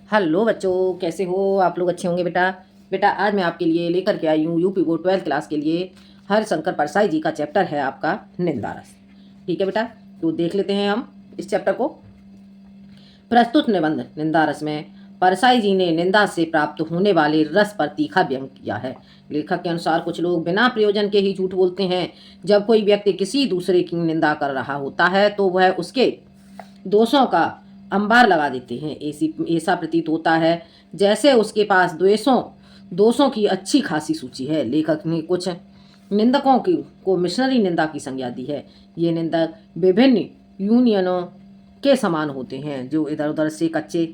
Hello बच्चों, कैसे हो आप लोग? अच्छे होंगे बेटा। बेटा आज मैं आपके लिए लेकर के आई हूँ यूपी बोर्ड 12th क्लास के लिए हरिशंकर परसाई जी का चैप्टर है आपका निंदा रस। ठीक है बेटा, तो देख लेते हैं हम इस चैप्टर को। प्रस्तुत निबंध निंदा रस में परसाई जी ने निंदा से प्राप्त होने वाले रस पर तीखा व्यंग किया है। लेखक के अनुसार कुछ लोग बिना प्रयोजन के ही झूठ बोलते हैं। जब कोई व्यक्ति किसी दूसरे की निंदा कर रहा होता है तो वह उसके दोषों का अंबार लगा देते हैं। ऐसा प्रतीत होता है जैसे उसके पास दोषों की अच्छी खासी सूची है। लेखक ने कुछ निंदकों की को मिशनरी निंदा की संज्ञा दी है। ये निंदक विभिन्न यूनियनों के समान होते हैं जो इधर उधर से कच्चे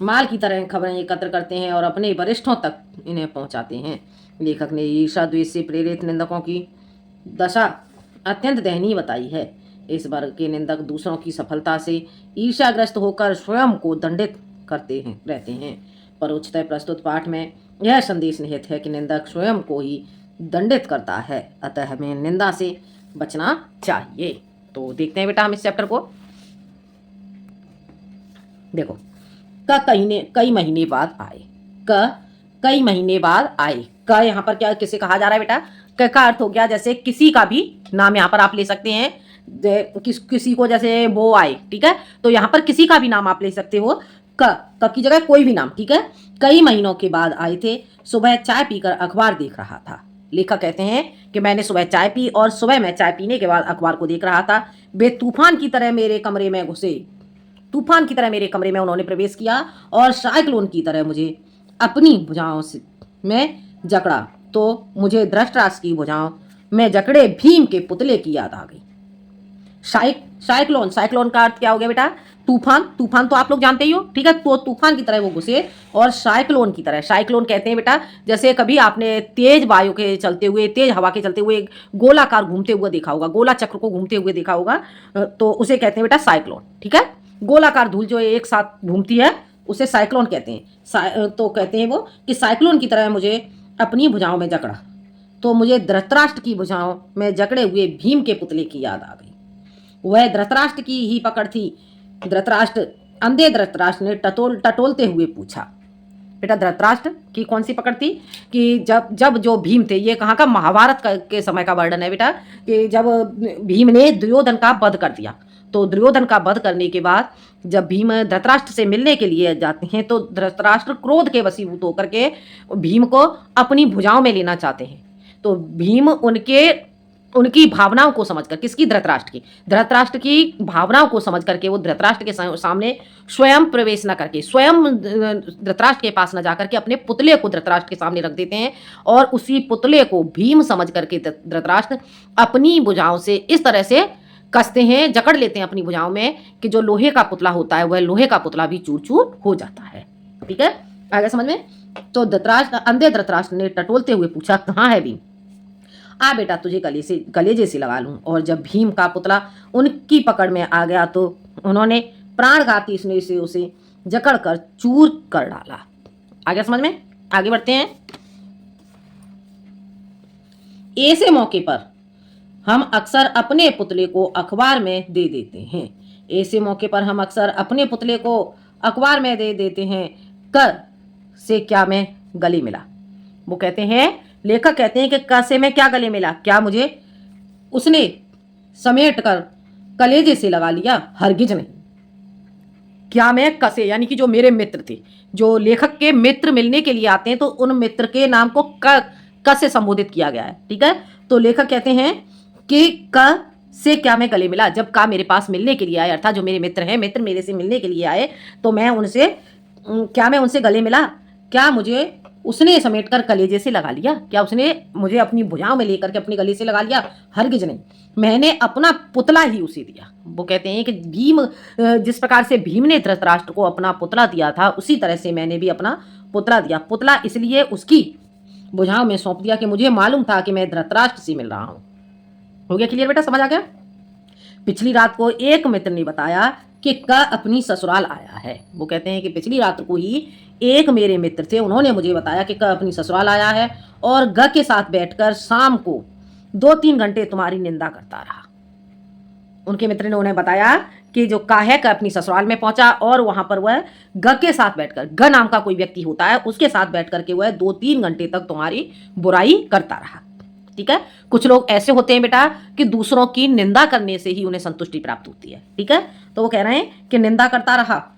माल की तरह खबरें एकत्र करते हैं और अपने वरिष्ठों तक इन्हें पहुंचाते हैं। लेखक ने ईर्षा द्वेष से प्रेरित निंदकों की दशा अत्यंत दयनीय बताई है। इस वर्ग के निंदक दूसरों की सफलता से ईर्ष्याग्रस्त होकर स्वयं को दंडित रहते हैं। परोक्षतः प्रस्तुत पाठ में यह संदेश निहित है कि निंदक स्वयं को ही दंडित करता है, अतः हमें निंदा से बचना चाहिए। तो देखते हैं बेटा हम इस चैप्टर को। देखो, कई महीने बाद आए। कई महीने बाद आए। यहाँ पर क्या किसे कहा जा रहा है बेटा? का अर्थ हो गया जैसे किसी का भी नाम यहाँ पर आप ले सकते हैं। किसी को जैसे वो आए, ठीक है, तो यहाँ पर किसी का भी नाम आप ले सकते हो। क की जगह कोई भी नाम, ठीक है। कई महीनों के बाद आए थे। सुबह चाय पीकर अखबार देख रहा था। लेखक कहते हैं कि मैंने सुबह चाय पी और सुबह मैं चाय पीने के बाद अखबार को देख रहा था। वे तूफान की तरह मेरे कमरे में घुसे। तूफान की तरह मेरे कमरे में उन्होंने प्रवेश किया और साइक्लोन की तरह मुझे अपनी भुजाओं में जकड़ा। तो मुझे धृतराष्ट्र की भुजाओं में जकड़े भीम के पुतले की याद आ गई। साइक्लोन का अर्थ क्या हो गया बेटा? तूफान तो आप लोग जानते ही हो, ठीक है। तो तूफान की तरह वो घुसे और साइक्लोन की तरह। साइक्लोन कहते हैं बेटा जैसे कभी आपने तेज वायु के चलते हुए, तेज हवा के चलते हुए गोलाकार घूमते हुए देखा होगा, गोला चक्र को घूमते हुए देखा होगा, तो उसे कहते हैं बेटा साइक्लोन, ठीक है। गोलाकार धूल जो एक साथ घूमती है उसे साइक्लोन कहते हैं। तो कहते हैं वो कि साइक्लोन की तरह मुझे अपनी भुजाओं में जकड़ा, तो मुझे धृतराष्ट्र की भुजाओं में जकड़े हुए भीम के पुतले की याद आ गई। वह धृतराष्ट्र की ही पकड़ थी। अंधे धृतराष्ट्र ने टटोलते हुए पूछा। बेटा धृतराष्ट्र की कौन सी पकड़ थी? कि जब जो भीम थे, ये कहाँ का महाभारत के समय का वर्णन है बेटा, कि जब भीम ने दुर्योधन का वध कर दिया, तो दुर्योधन का वध करने के बाद जब भीम धृतराष्ट्र से मिलने के लिए जाते हैं तो धृतराष्ट्र क्रोध के वशीभूत होकर के भीम को अपनी भुजाओं में लेना चाहते हैं। तो भीम उनकी भावनाओं को समझकर, किसकी? धृतराष्ट्र की भावनाओं को समझ करके वो धृतराष्ट्र के सामने स्वयं प्रवेश न करके, स्वयं धृतराष्ट्र के पास न जाकर के अपने पुतले को धृतराष्ट्र के सामने रख देते हैं और उसी पुतले को भीम समझ करके धृतराष्ट्र अपनी भुजाओं से इस तरह से कसते हैं, जकड़ लेते हैं अपनी भुजाओं में कि जो लोहे का पुतला होता है वह लोहे का पुतला भी चूर चूर हो जाता है। ठीक है, आ गया समझ में? तो अंधे धृतराष्ट्र ने टटोलते हुए पूछा, कहाँ है भीम? आ बेटा तुझे कलेजे से लगा लूं। और जब भीम का पुतला उनकी पकड़ में आ गया तो उन्होंने प्राणघाती स्नेह से उसे जकड़ कर चूर कर डाला। आ गया समझ में? आगे बढ़ते हैं। ऐसे मौके पर हम अक्सर अपने पुतले को अखबार में दे देते हैं। ऐसे मौके पर हम अक्सर अपने पुतले को अखबार में दे देते हैं। कर से क्या में गले मिला? वो कहते हैं, लेखक कहते हैं कि क से में क्या गले मिला? क्या मुझे उसने समेट कर कलेजे से लगा लिया? हरगिज नहीं। क्या मैं कसे, यानी कि जो मेरे मित्र थे, जो लेखक के मित्र मिलने के लिए आते हैं तो उन मित्र के नाम को क से संबोधित किया गया है। ठीक है, तो लेखक कहते हैं कि क से क्या मैं गले मिला? जब का मेरे पास मिलने के लिए आए, अर्थात जो मेरे मित्र हैं, मित्र मेरे से मिलने के लिए आए, तो मैं उनसे गले मिला? क्या मुझे उसने समेट कर कलेजे से लगा लिया? क्या उसने मुझे अपनी भुजाओं में लेकर के अपने गले से लगा लिया? हरगिज नहीं। मैंने अपना पुतला ही उसे दिया। वो कहते हैं कि जिस प्रकार से भीम ने धृतराष्ट्र को अपना पुतला दिया था, उसी तरह से मैंने भी अपना पुतला दिया। पुतला इसलिए उसकी भुजाओं में सौंप दिया कि मुझे मालूम था कि मैं धृतराष्ट्र से मिल रहा हूं। हो गया क्लियर बेटा? समझ आ गया? पिछली रात को एक मित्र ने बताया कि क अपनी ससुराल आया है। वो कहते हैं कि पिछली रात को ही एक मेरे मित्र थे, उन्होंने मुझे बताया कि क अपनी ससुराल आया है और ग के साथ बैठकर शाम को 2-3 घंटे तुम्हारी निंदा करता रहा। उनके मित्र ने उन्हें बताया कि जो काहक अपनी ससुराल में पहुंचा और वहां पर वह ग के साथ बैठकर, ग नाम का कोई व्यक्ति होता है, उसके साथ बैठ करके वह 2-3 घंटे तक तुम्हारी बुराई करता रहा। ठीक है। कुछ लोग ऐसे होते हैं बेटा कि दूसरों की निंदा करने से ही उन्हें संतुष्टि प्राप्त होती है। ठीक है। तो वो कह रहे हैं कि निंदा करता रहा।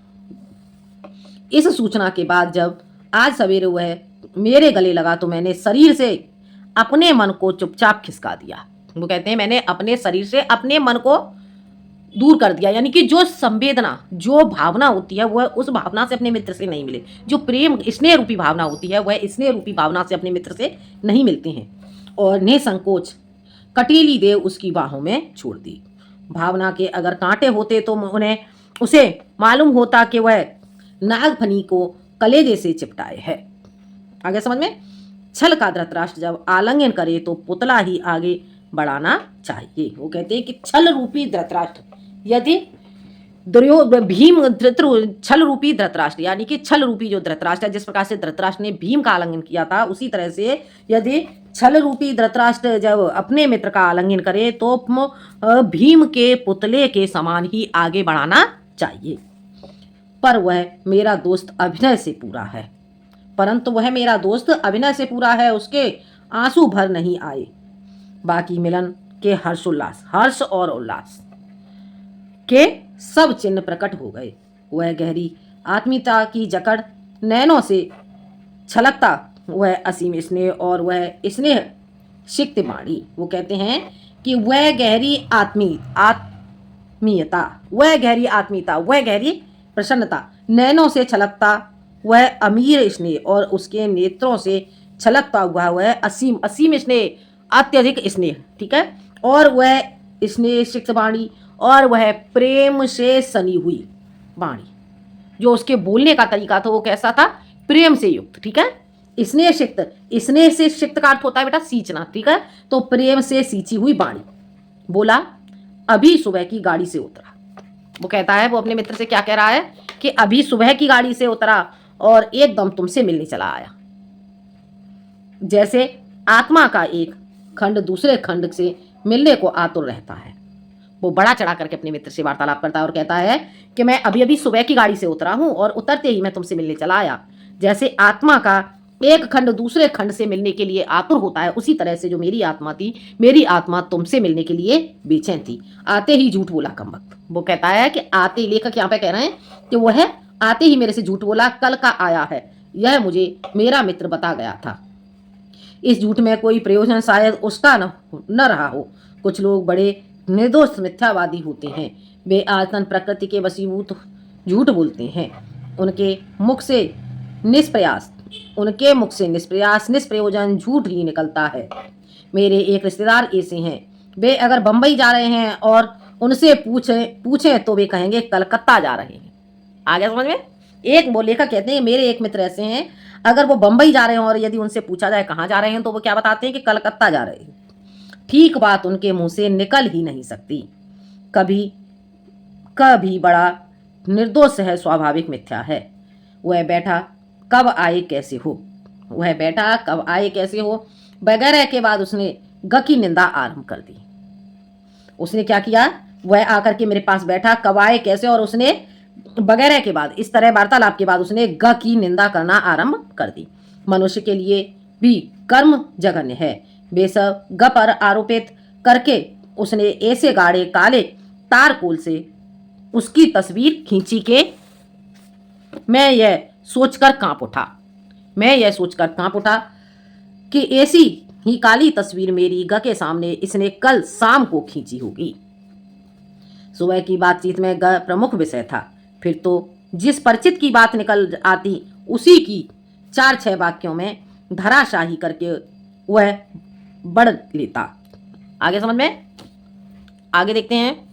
इस सूचना के बाद जब आज सवेरे वह मेरे गले लगा तो मैंने शरीर से अपने मन को चुपचाप खिसका दिया। वो कहते हैं मैंने अपने शरीर से अपने मन को दूर कर दिया, यानी कि जो संवेदना, जो भावना होती है वह उस भावना से अपने मित्र से नहीं मिले। जो प्रेम स्नेह रूपी भावना होती है वह स्नेह रूपी भावना से अपने मित्र से नहीं मिलते हैं। और निसंकोच कटीली देव उसकी बाहों में छोड़ दी। भावना के अगर कांटे होते तो उन्हें उसे मालूम होता कि वह नागफनी को कलेजे से चिपटाए है। आगे समझ में। छल का धृतराष्ट्र जब आलिंगन करे तो पुतला ही आगे बढ़ाना चाहिए। वो कहते हैं कि छल रूपी धृतराष्ट्र, यदि छल रूपी धृतराष्ट्र, यानी कि छल रूपी जो धृतराष्ट्र है, जिस प्रकार से धृतराष्ट्र ने भीम का आलिंगन किया था, उसी तरह से यदि छल रूपी धृतराष्ट्र जब अपने मित्र का आलिंगन करे तो भीम के पुतले के समान ही आगे बढ़ाना चाहिए। पर वह मेरा दोस्त अभिनय से पूरा है, परंतु वह मेरा दोस्त अभिनय से पूरा है, उसके आंसू भर नहीं आए। बाकी मिलन के हर्ष और उल्लास के सब चिन्ह प्रकट हो गए। वह गहरी आत्मीयता की जकड़ नैनों से छलकता वह असीम स्नेह और वह स्नेह सिक्त वाणी। वो कहते हैं कि वह गहरी आत्मीयता, वह गहरी प्रसन्नता, नैनों से छलकता वह अमीर स्नेह और उसके नेत्रों से छलकता हुआ वह असीम स्नेह, अत्यधिक स्नेह। ठीक है। और वह स्नेह सिक्त वाणी और वह प्रेम से सनी हुई वाणी। जो उसके बोलने का तरीका था वो कैसा था? प्रेम से युक्त। ठीक है। स्नेह से सिक्त का अर्थ होता है बेटा सींचना। ठीक है। तो प्रेम से सींची हुई वाणी। बोला अभी सुबह की गाड़ी से उतरा। वो कहता है, वो अपने मित्र से क्या कह रहा है कि अभी सुबह की गाड़ी से उतरा और एकदम तुमसे मिलने चला आया। जैसे आत्मा का एक खंड दूसरे खंड से मिलने को आतुर रहता है। वो बड़ा चढ़ा करके अपने मित्र से वार्तालाप करता है और कहता है कि मैं अभी अभी सुबह की गाड़ी से उतरा हूं और उतरते ही मैं तुमसे मिलने चला आया। जैसे आत्मा का एक खंड दूसरे खंड से मिलने के लिए आतुर होता है, उसी तरह से जो मेरी आत्मा थी, मेरी आत्मा तुमसे मिलने के लिए बेचैन थी। आते ही झूठ बोला कमबख्त। वो कहता है कि आते, लेखक यहाँ पे कह रहे हैं कि वो है आते ही मेरे से झूठ बोला, कल का आया है, यह मुझे मेरा मित्र बता गया था। इस झूठ में कोई प्रयोजन शायद उसका न रहा हो। कुछ लोग बड़े निर्दोष मिथ्यावादी होते हैं। वे आयतन प्रकृति के वशीभूत झूठ बोलते हैं। उनके मुख से निष्प्रयास निष्प्रयोजन झूठ ही निकलता है। मेरे एक रिश्तेदार ऐसे हैं। वे अगर बंबई जा रहे हैं और उनसे पूछें तो वे कहेंगे कलकत्ता जा रहे हैं। आगे समझ में। एक वो लेखक कहते हैं मेरे एक मित्र ऐसे हैं, अगर वो बंबई जा रहे हैं और यदि उनसे पूछा जाए कहाँ जा रहे हैं तो वो क्या बताते हैं कि कलकत्ता जा रहे हैं। ठीक बात उनके मुंह से निकल ही नहीं सकती। कभी बड़ा निर्दोष है, स्वाभाविक मिथ्या है। वह बैठा कब आए कैसे हो वगैरह के बाद उसने ग की निंदा आरंभ कर दी। उसने क्या किया? वह आकर के मेरे पास बैठा, कब आए कैसे, और उसने वगैरह के बाद, इस तरह वार्तालाप के बाद उसने ग की निंदा करना आरंभ कर दी। मनुष्य के लिए भी कर्म जघन्य है। बेशक ग पर आरोपित करके उसने ऐसे गाढ़े काले तारकोल से उसकी तस्वीर खींची कि मैं यह सोचकर कांप उठा कि ऐसी ही काली तस्वीर मेरी ग के सामने इसने कल शाम को खींची होगी। सुबह की बातचीत में ग प्रमुख विषय था। फिर तो जिस परिचित की बात निकल आती उसी की 4-6 वाक्यों में धराशाही करके वह बढ़ लेता। आगे समझ में। आगे देखते हैं।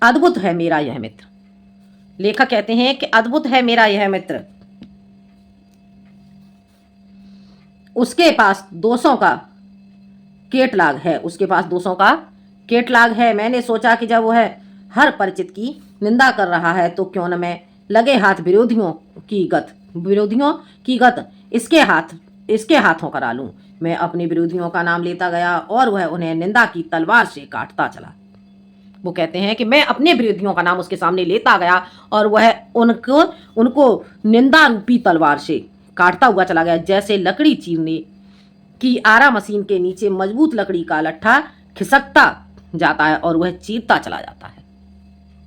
अद्भुत है मेरा यह मित्र। लेखक कहते हैं कि अद्भुत है मेरा यह मित्र। उसके पास 200 का केटलाग है। मैंने सोचा कि जब वह हर परिचित की निंदा कर रहा है तो क्यों न मैं लगे हाथ विरोधियों की गत इसके हाथों करा लूं। मैं अपने विरोधियों का नाम लेता गया और वह उन्हें निंदा की तलवार से काटता चला। वो कहते हैं कि मैं अपने विरोधियों का नाम उसके सामने लेता गया और वह उनको उनको निंदा रूपी तलवार से काटता हुआ चला गया, जैसे लकड़ी चीरने की आरा मशीन के नीचे मजबूत लकड़ी का लट्ठा खिसकता जाता है और वह चीरता चला जाता है।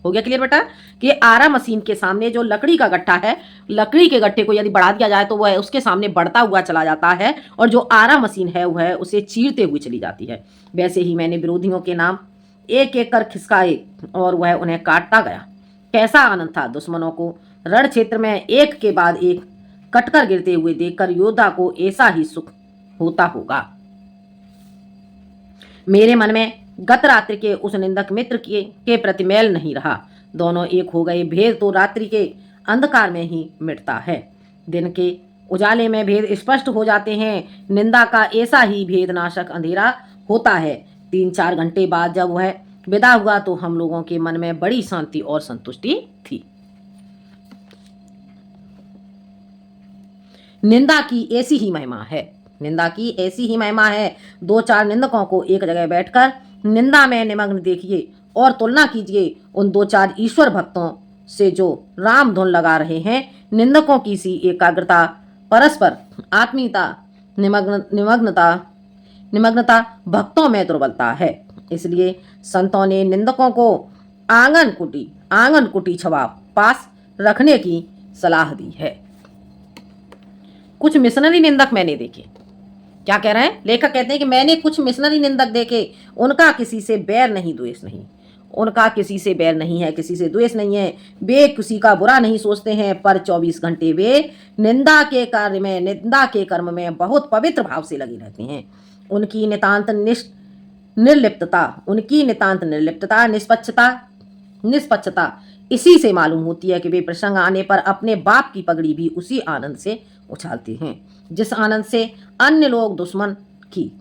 हो गया क्लियर बेटा कि आरा मशीन के सामने जो लकड़ी का गट्ठा है, लकड़ी के गट्ठे को यदि बढ़ा दिया जाए तो वह उसके सामने बढ़ता हुआ चला जाता है और जो आरा मशीन है वह उसे चीरते हुए चली जाती है। वैसे ही मैंने विरोधियों के नाम एक एक कर खिसकाए और वह उन्हें काटता गया। कैसा आनंद था दुश्मनों को रण क्षेत्र में एक के बाद एक कटकर गिरते हुए देखकर योद्धा को ऐसा ही सुख होता होगा। मेरे मन में गत रात्रि के उस निंदक मित्र के प्रति मैल नहीं रहा। दोनों एक हो गए। भेद तो रात्रि के अंधकार में ही मिटता है, दिन के उजाले में भेद स्पष्ट हो जाते हैं। निंदा का ऐसा ही भेदनाशक अंधेरा होता है। 3-4 घंटे बाद जब वह विदा हुआ तो हम लोगों के मन में बड़ी शांति और संतुष्टि थी। निंदा की ऐसी ही महिमा है, निंदा की ऐसी ही महिमा है। 2-4 निंदकों को एक जगह बैठकर निंदा में निमग्न देखिए और तुलना कीजिए उन 2-4 ईश्वर भक्तों से जो राम धुन लगा रहे हैं। निंदकों की सी एकाग्रता, परस्पर आत्मीयता, निमग्नता भक्तों में दुर्बलता है। इसलिए संतों ने निंदकों को आंगन कुटी छवा पास रखने की सलाह दी है। कुछ मिशनरी निंदक मैंने देखे। क्या कह रहे हैं लेखक? कहते हैं कि मैंने कुछ मिशनरी निंदक देखे, उनका किसी से बैर नहीं, द्वेष नहीं। उनका किसी से बैर नहीं है, किसी से द्वेष नहीं है। वे किसी का बुरा नहीं सोचते हैं, पर 24 घंटे वे निंदा के कार्य में, निंदा के कर्म में बहुत पवित्र भाव से लगे रहते हैं। उनकी नितांत निर्लिप्तता, निष्पक्षता इसी से मालूम होती है कि वे प्रसंग आने पर अपने बाप की पगड़ी भी उसी आनंद से उछालते हैं जिस आनंद से अन्य लोग दुश्मन की,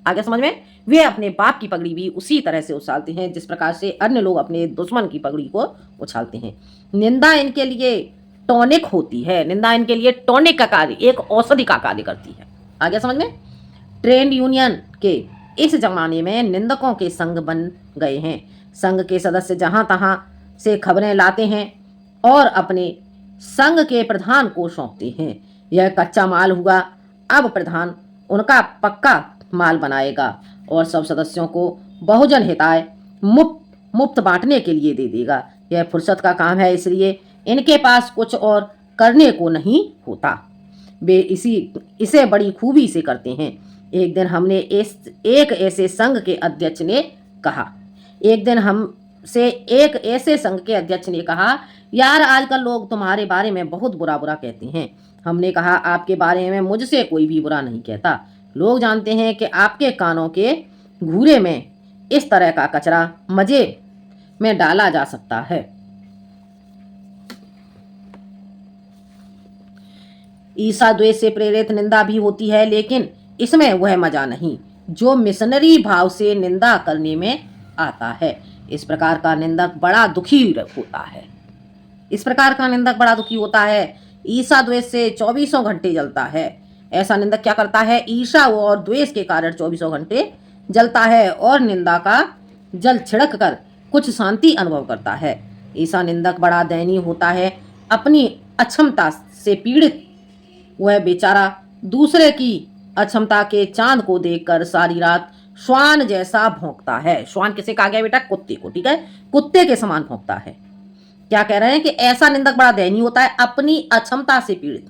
आगे समझ में, वे अपने बाप की पगड़ी भी उसी तरह से उछालते हैं जिस प्रकार से अन्य लोग अपने दुश्मन की पगड़ी को उछालते हैं। निंदा इनके लिए टॉनिक होती है, निंदा इनके लिए टॉनिक का कार्य, एक औषधि का कार्य करती है। आगे समझ में। ट्रेड यूनियन के इस जमाने में निंदकों के संघ बन गए हैं। संघ के सदस्य जहां तहां से खबरें लाते हैं और अपने संघ के प्रधान को सौंपते हैं। यह कच्चा माल हुआ, अब प्रधान उनका पक्का माल बनाएगा और सब सदस्यों को बहुजन हिताय मुफ्त बांटने के लिए दे देगा। यह फुर्सत का काम है, इसलिए इनके पास कुछ और करने को नहीं होता। वे इसे बड़ी खूबी से करते हैं। एक दिन हमने एक ऐसे संघ के अध्यक्ष ने कहा, यार आजकल लोग तुम्हारे बारे में बहुत बुरा कहते हैं। हमने कहा, आपके बारे में मुझसे कोई भी बुरा नहीं कहता। लोग जानते हैं कि आपके कानों के घूरे में इस तरह का कचरा मजे में डाला जा सकता है। ईर्ष्या द्वेष से प्रेरित निंदा भी होती है, लेकिन इसमें वह मजा नहीं जो मिशनरी भाव से निंदा करने में आता है। इस प्रकार का निंदक बड़ा दुखी होता है। ईर्ष्या द्वेष से 24 घंटे जलता है। ऐसा निंदक क्या करता है? ईर्ष्या और द्वेष के कारण 24 घंटे जलता है और निंदा का जल छिड़क कर कुछ शांति अनुभव करता है। ऐसा निंदक बड़ा दयनीय होता है। अपनी अक्षमता से पीड़ित वह बेचारा दूसरे की अक्षमता के चांद को देखकर सारी रात श्वान जैसा भौंकता है। श्वान किसे कहा गया बेटा? कुत्ते को, ठीक है, कुत्ते के समान भौंकता है। क्या कह रहे हैं कि ऐसा निंदक बड़ा दयनीय होता है। अपनी अक्षमता से पीड़ित,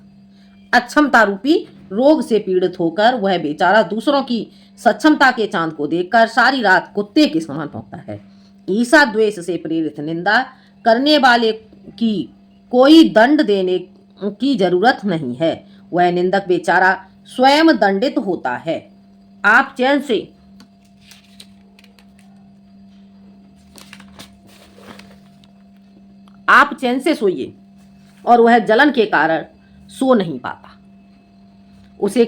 अक्षमता रूपी रोग से पीड़ित होकर वह बेचारा दूसरों की सक्षमता के चांद को देखकर सारी रात कुत्ते के समान भौंकता है। ईर्ष्या द्वेष से प्रेरित निंदा करने वाले की कोई दंड देने की जरूरत नहीं है। वह निंदक बेचारा स्वयं दंडित होता है। आप चैन से सोइए और वह जलन के कारण सो नहीं पाता। उसे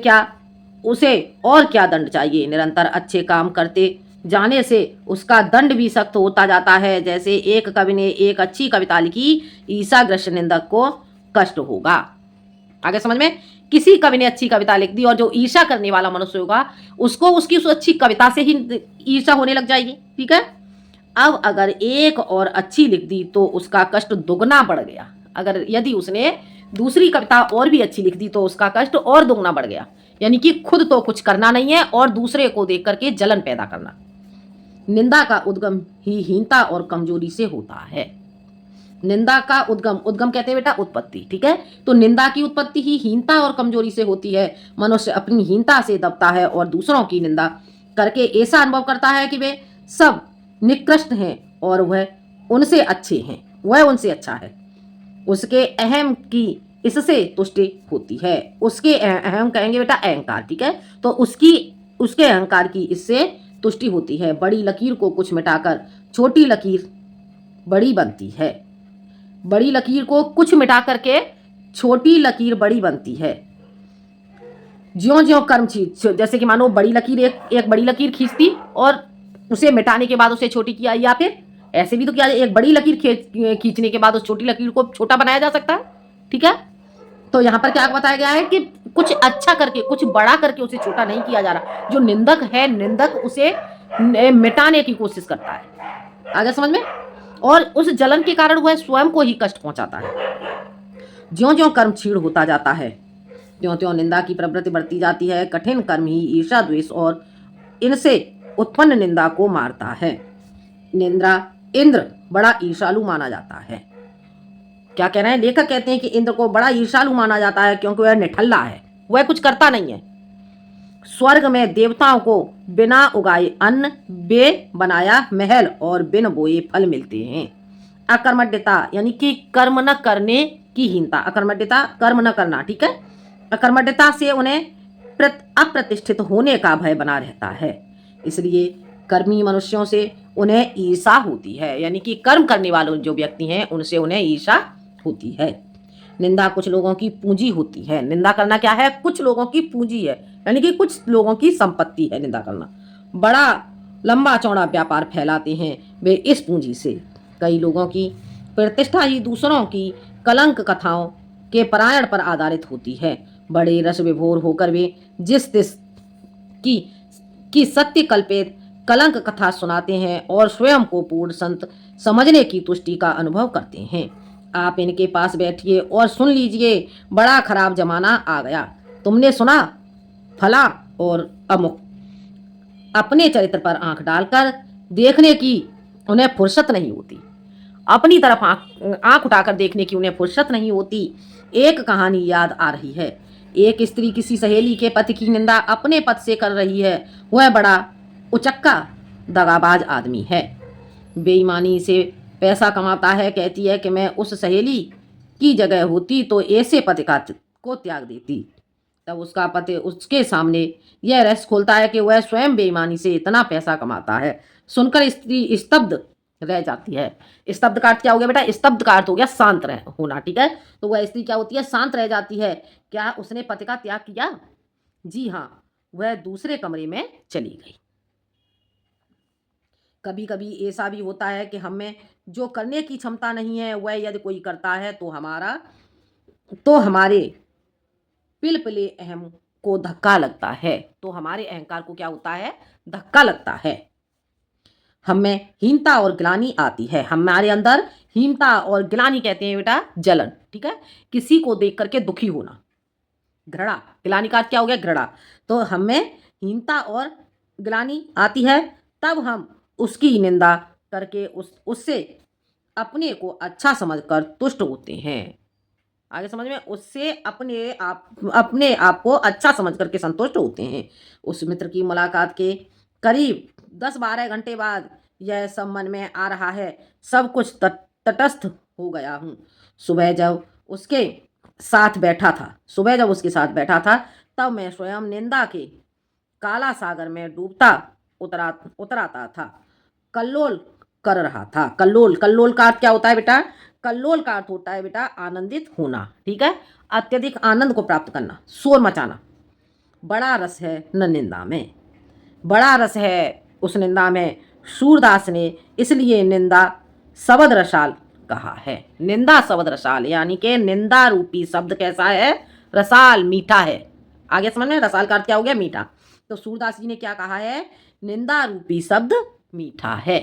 और क्या दंड चाहिए? निरंतर अच्छे काम करते जाने से उसका दंड भी सख्त होता जाता है। जैसे एक कवि ने एक अच्छी कविता लिखी, ईर्ष्याग्रस्त निंदक को कष्ट होगा। आगे समझ में। किसी कवि ने अच्छी कविता लिख दी और जो ईर्ष्या करने वाला मनुष्य होगा उसको उसकी उस अच्छी कविता से ही ईर्ष्या होने लग जाएगी, ठीक है। अब अगर एक और अच्छी लिख दी तो उसका कष्ट दुगना बढ़ गया। अगर यदि उसने दूसरी कविता और भी अच्छी लिख दी तो उसका कष्ट और दुगना बढ़ गया। यानी कि खुद तो कुछ करना नहीं है और दूसरे को देख करके जलन पैदा करना। निंदा का उद्गम ही हीनता और कमजोरी से होता है। निंदा का उद्गम, उद्गम कहते हैं बेटा उत्पत्ति, ठीक है। तो निंदा की उत्पत्ति ही हीनता और कमजोरी से होती है। मनुष्य अपनी हीनता से दबता है और दूसरों की निंदा करके ऐसा अनुभव करता है कि वे सब निकृष्ट हैं और वह उनसे अच्छे हैं, वह उनसे अच्छा है। उसके अहम की इससे तुष्टि होती है। उसके अहम कहेंगे बेटा अहंकार, ठीक है। तो उसके अहंकार की इससे तुष्टि होती है। बड़ी लकीर को कुछ मिटाकर छोटी लकीर बड़ी बनती है। बड़ी लकीर को कुछ मिटा करके छोटी लकीर बड़ी बनती है। ज्यों ज्यों कर्म जैसे कि मानो बड़ी लकीर एक बड़ी लकीर खींचती और उसे मिटाने के बाद उसे छोटी किया, या फिर ऐसे भी तो किया, एक बड़ी लकीर खींचने के बाद उस छोटी लकीर को छोटा बनाया जा सकता है, ठीक है। तो यहाँ पर क्या बताया गया है कि कुछ अच्छा करके, कुछ बड़ा करके उसे छोटा नहीं किया जा रहा। जो निंदक है, निंदक उसे मिटाने की कोशिश करता है। आगे समझ में? और उस जलन के कारण वह स्वयं को ही कष्ट पहुंचाता है। ज्यों ज्यों कर्म क्षीण होता जाता है त्यों त्यों निंदा की प्रवृत्ति बढ़ती जाती है। कठिन कर्म ही ईर्षा, द्वेष और इनसे उत्पन्न निंदा को मारता है। इंद्र बड़ा ईर्षालु माना जाता है। क्या कह रहे हैं लेखक? कहते हैं कि इंद्र को बड़ा ईर्षालु माना जाता है क्योंकि वह निठल्ला है, वह कुछ करता नहीं है। स्वर्ग में देवताओं को बिना उगाए अन्न, बे बनाया महल और बिन बोए फल मिलते हैं। अकर्मण्यता यानी कि कर्म न करने की हीनता। अकर्मण्यता कर्म न करना, ठीक है। अकर्मण्यता से उन्हें अप्रतिष्ठित होने का भय बना रहता है। इसलिए कर्मी मनुष्यों से उन्हें ईर्षा होती है। यानी कि कर्म करने वाले जो व्यक्ति हैं उनसे उन्हें ईर्षा होती है। निंदा कुछ लोगों की पूंजी होती है। निंदा करना क्या है? कुछ लोगों की पूंजी है, यानी कि कुछ लोगों की संपत्ति है निंदा करना। बड़ा लंबा चौड़ा व्यापार फैलाते हैं वे इस पूंजी से। कई लोगों की प्रतिष्ठा ही दूसरों की कलंक कथाओं के पारायण पर आधारित होती है। बड़े रस विभोर होकर वे जिस तिस की सत्य कल्पित कलंक कथा सुनाते हैं और स्वयं को पूर्ण संत समझने की तुष्टि का अनुभव करते हैं। आप इनके पास बैठिए और सुन लीजिए, बड़ा खराब जमाना आ गया। तुमने सुना फला और अमुक। अपने चरित्र पर आंख डालकर देखने की उन्हें फुर्सत नहीं होती। अपनी तरफ आंख उठाकर देखने की उन्हें फुर्सत नहीं होती। एक कहानी याद आ रही है। एक स्त्री किसी सहेली के पति की निंदा अपने पति से कर रही है। वह बड़ा उचक्का दगाबाज आदमी है, बेईमानी से पैसा कमाता है। कहती है कि मैं उस सहेली की जगह होती तो ऐसे पति को त्याग देती। तब उसका पति उसके सामने यह रहस्य खोलता है कि वह स्वयं बेईमानी से इतना पैसा कमाता है। सुनकर स्त्री स्तब्ध रह जाती है। स्तब्ध का अर्थ क्या हो गया बेटा? स्तब्ध का अर्थ हो गया शांत रह होना, ठीक है। तो वह स्त्री क्या होती है? शांत रह जाती है। क्या उसने पति का त्याग किया? जी हाँ, वह दूसरे कमरे में चली गई। कभी कभी ऐसा भी होता है कि हमें जो करने की क्षमता नहीं है वह यदि कोई करता है तो हमारे पिलपिले अहम को धक्का लगता है। तो हमारे अहंकार को क्या होता है? धक्का लगता है। हमें हीनता और ग्लानि आती है। हमारे अंदर हीनता और ग्लानि कहते हैं बेटा जलन, ठीक है। किसी को देख करके दुखी होना। घृणा, ग्लानि का अर्थ क्या हो गया? घृणा। तो हमें हीनता और ग्लानि आती है, तब हम उसकी निंदा करके उससे अपने को अच्छा समझकर तुष्ट होते हैं। आगे समझ में? उससे अपने आप को अच्छा समझ करके संतुष्ट होते हैं। उस मित्र की मुलाकात के करीब 10-12 घंटे बाद यह सब मन में आ रहा है। सब कुछ तटस्थ हो गया हूँ। सुबह जब उसके साथ बैठा था तब मैं स्वयं निंदा के काला सागर में डूबता उतराता था। कल्लोल कर रहा था। कल्लोल का अर्थ क्या होता है बेटा? कल्लोल का अर्थ होता है बेटा आनंदित होना, ठीक है। अत्यधिक आनंद को प्राप्त करना, शोर मचाना। बड़ा रस है न निंदा में, बड़ा रस है उस निंदा में। सूरदास ने इसलिए निंदा शब्द रसाल कहा है। निंदा शब्द रसाल, यानी कि निंदा रूपी शब्द कैसा है? रसाल, मीठा है। आगे समझ में? रसाल का अर्थ क्या हो गया? मीठा। तो सूरदास जी ने क्या कहा है? निंदा रूपी शब्द मीठा है।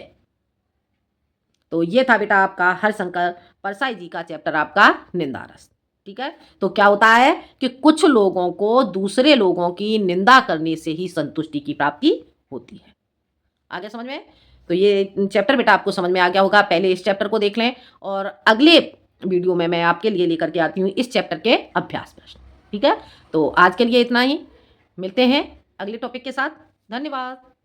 तो ये था बेटा आपका हरिशंकर परसाई जी का चैप्टर आपका निंदा रस। ठीक है, तो क्या होता है कि कुछ लोगों को दूसरे लोगों की निंदा करने से ही संतुष्टि की प्राप्ति होती है। आगे समझ में? तो ये चैप्टर बेटा आपको समझ में आ गया होगा। पहले इस चैप्टर को देख लें और अगले वीडियो में मैं आपके लिए लेकर के आती हूँ इस चैप्टर के अभ्यास प्रश्न। ठीक है, तो आज के लिए इतना ही। मिलते हैं अगले टॉपिक के साथ। धन्यवाद।